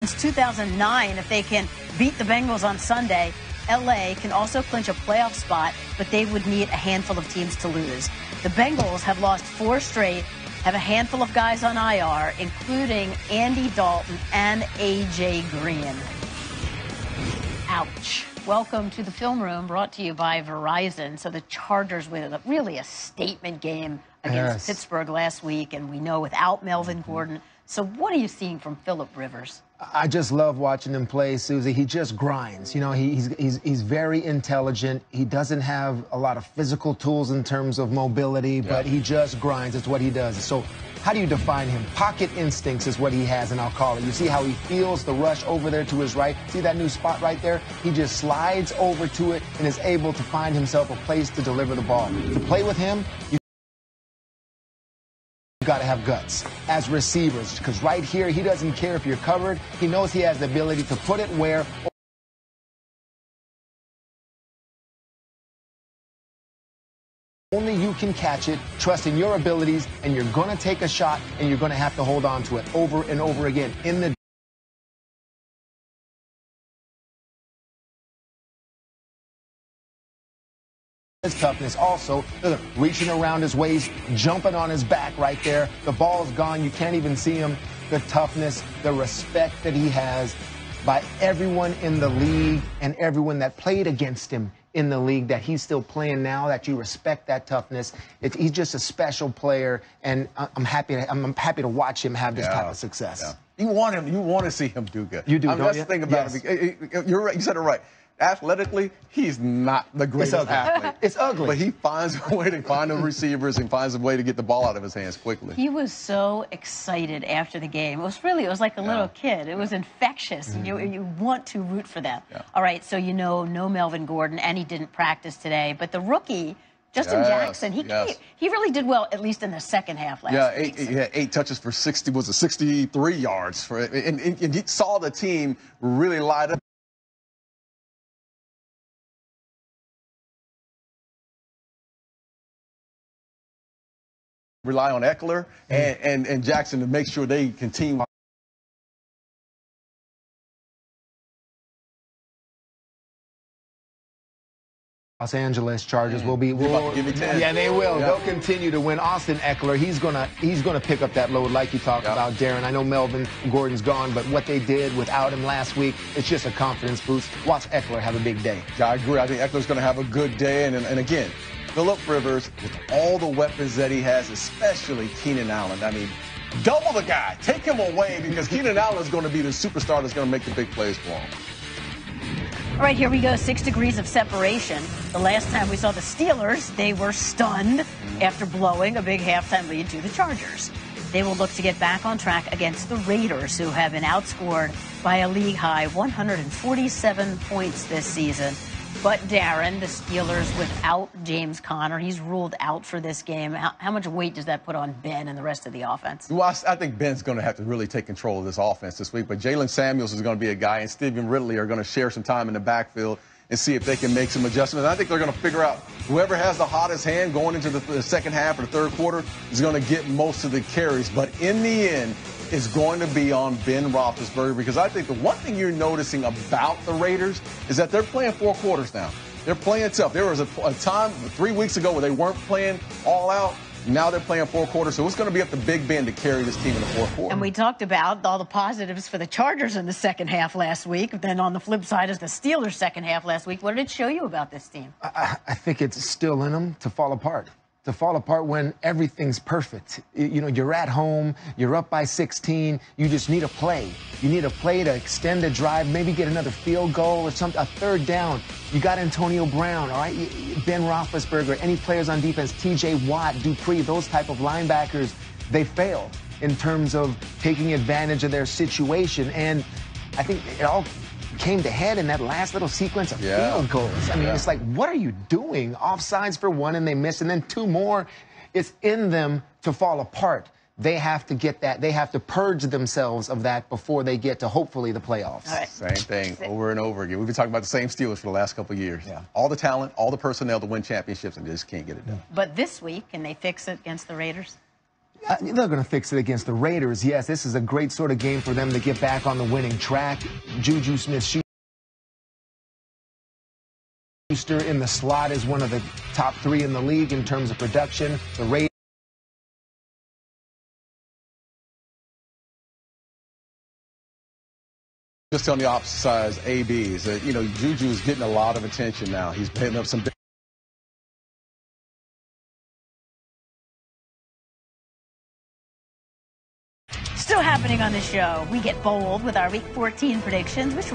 since 2009. If they can beat the Bengals on Sunday, LA can also clinch a playoff spot, but they would need a handful of teams to lose. The Bengals have lost 4 straight, have a handful of guys on IR, including Andy Dalton and A.J. Green. Ouch. Welcome to the Film Room, brought to you by Verizon. So the Chargers with really a statement game against Pittsburgh last week, and we know without Melvin Gordon. So what are you seeing from Phillip Rivers? I just love watching him play, Susie. He just grinds. You know, he's very intelligent. He doesn't have a lot of physical tools in terms of mobility, but he just grinds. It's what he does. So how do you define him? Pocket instincts is what he has, and I'll call it. You see how he feels the rush over there to his right? See that new spot right there? He just slides over to it and is able to find himself a place to deliver the ball. To play with him, you got to have guts as receivers, because right here, he doesn't care if you're covered. He knows he has the ability to put it where only you can catch it, trust in your abilities, and you're going to take a shot, and you're going to have to hold on to it over and over again in the his toughness also, reaching around his waist, jumping on his back right there. The ball's gone. You can't even see him. The toughness, the respect that he has by everyone in the league and everyone that played against him in the league, that he's still playing now, that you respect that toughness. He's just a special player, and I'm happy to watch him have this type of success. You want to see him do good. You do, that's the thing about him. You're right. You said it right. Athletically, he's not the greatest athlete. It's ugly. But he finds a way to find the receivers and finds a way to get the ball out of his hands quickly. He was so excited after the game. It was like a little kid. It was infectious. You want to root for them. All right, so no Melvin Gordon, and he didn't practice today. But the rookie, Justin Jackson, he really did well, at least in the second half last week. He had 8 touches for 63 yards. And he saw the team really light up. Rely on Eckler and Jackson to make sure they continue. Los Angeles Chargers will be. Yeah, they will. They'll continue to win. Austin Eckler, he's gonna pick up that load like you talked about, Darren. I know Melvin Gordon's gone, but what they did without him last week, it's just a confidence boost. Watch Eckler have a big day. Yeah, I agree. I think Eckler's gonna have a good day, and again, Phillip Rivers, with all the weapons that he has, especially Keenan Allen. I mean, double the guy. Take him away, because Keenan Allen is going to be the superstar that's going to make the big plays for him. All right, here we go. 6 degrees of separation. The last time we saw the Steelers, they were stunned after blowing a big halftime lead to the Chargers. They will look to get back on track against the Raiders, who have been outscored by a league-high 147 points this season. But, Darren, the Steelers without James Conner, he's ruled out for this game. How much weight does that put on Ben and the rest of the offense? Well, I think Ben's going to have to really take control of this offense this week. But Jalen Samuels is going to be a guy, and Stephen Ridley are going to share some time in the backfield and see if they can make some adjustments. I think they're going to figure out whoever has the hottest hand going into the second half or the third quarter is going to get most of the carries. But in the end, is going to be on Ben Roethlisberger, because I think the one thing you're noticing about the Raiders is that they're playing 4 quarters now. They're playing tough. There was a time 3 weeks ago where they weren't playing all out. Now they're playing 4 quarters, so it's going to be up to Big Ben to carry this team in the 4th quarter. And we talked about all the positives for the Chargers in the second half last week. Then on the flip side is the Steelers' second half last week. What did it show you about this team? I think it's still in them to fall apart. To fall apart when everything's perfect. You know, you're at home, you're up by 16, you just need a play. You need a play to extend the drive, maybe get another field goal or something, a third down. You got Antonio Brown, all right? Ben Roethlisberger, any players on defense, T.J. Watt, Dupree, those type of linebackers, they failed in terms of taking advantage of their situation. And I think it all came to head in that last little sequence of field goals. I mean, it's like, what are you doing? Offsides for 1 and they miss, and then 2 more. It's in them to fall apart. They have to get that. They have to purge themselves of that before they get to, hopefully, the playoffs. Same thing over and over again. We've been talking about the same Steelers for the last couple of years. All the talent, all the personnel to win championships, and they just can't get it done. But this week, can they fix it against the Raiders? They're going to fix it against the Raiders. Yes, this is a great sort of game for them to get back on the winning track. Juju Smith-Schuster in the slot is one of the top 3 in the league in terms of production. The Raiders. Just on the opposite side, ABs. Juju is getting a lot of attention now. He's putting up some big. Still happening on the show. We get bold with our Week 14 predictions, which